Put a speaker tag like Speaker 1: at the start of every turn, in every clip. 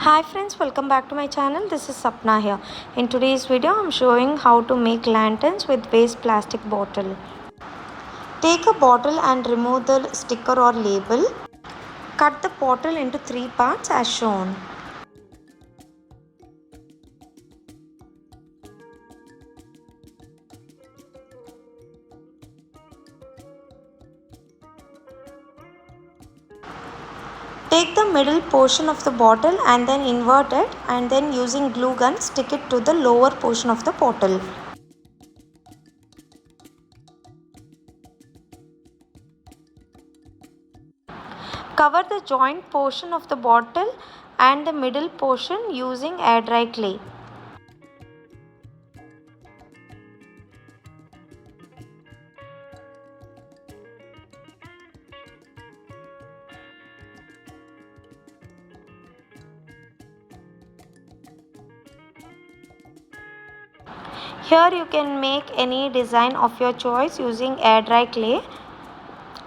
Speaker 1: Hi friends, welcome back to my channel. This is Sapna here. In today's video, I'm showing how to make lanterns with waste plastic bottle. Take a bottle and remove the sticker or label. Cut the bottle into 3 parts as shown. Take the middle portion of the bottle and then invert it, and then using glue gun stick it to the lower portion of the bottle. Cover the joint portion of the bottle and the middle portion using air dry clay. Here you can make any design of your choice using air dry clay.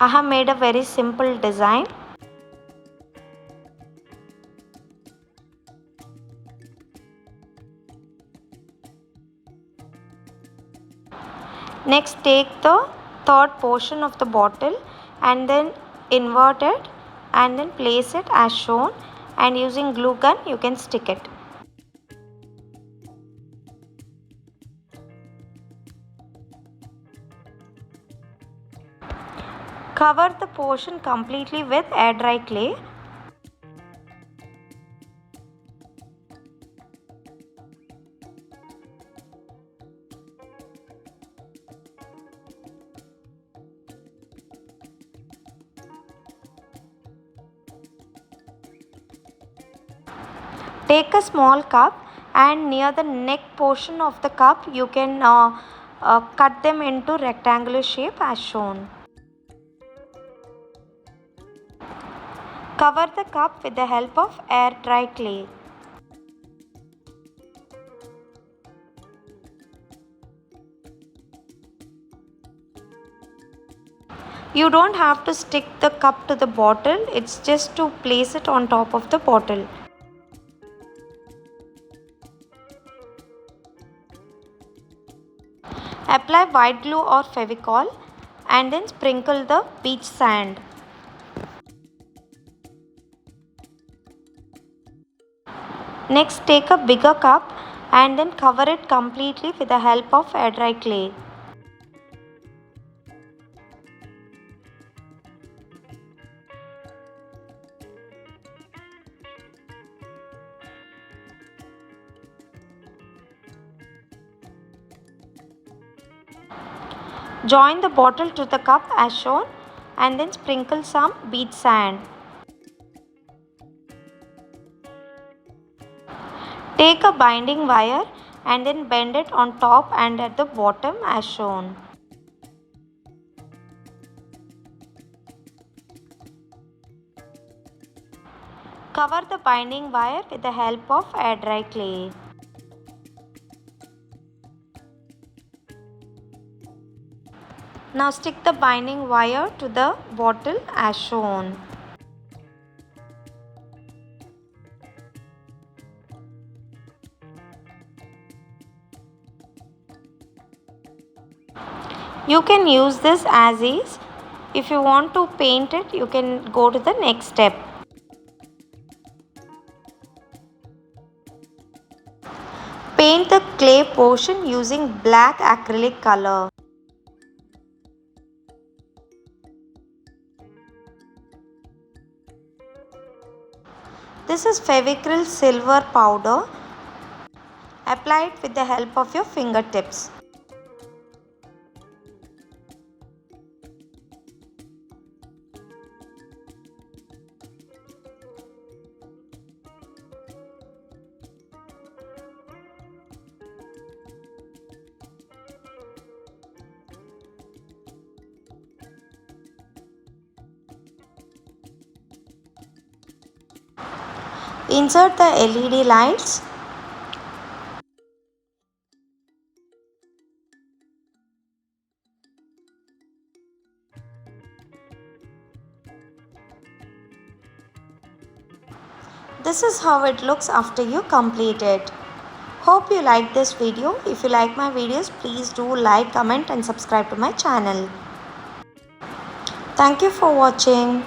Speaker 1: I have made a very simple design. Next, take the third portion of the bottle and then invert it and then place it as shown, and using glue gun you can stick it. Cover the portion completely with air dry clay. Take a small cup and near the neck portion of the cup you can cut them into rectangular shape as shown. Cover the cup with the help of air dry clay. You don't have to stick the cup to the bottle, it's just to place it on top of the bottle. Apply white glue or Fevicol and then sprinkle the beach sand. Next, take a bigger cup and then cover it completely with the help of air dry clay. Join the bottle to the cup as shown and then sprinkle some beach sand. Take a binding wire and then bend it on top and at the bottom as shown. Cover the binding wire with the help of air dry clay. Now stick the binding wire to the bottle as shown. You can use this as is. If you want to paint it, you can go to the next step. Paint the clay portion using black acrylic color. This is Fevicryl silver powder. Apply it with the help of your fingertips. Insert the LED lights. this is how it looks after you complete it. Hope you like this video. If you like my videos, please do like, comment and subscribe to my channel. Thank you for watching.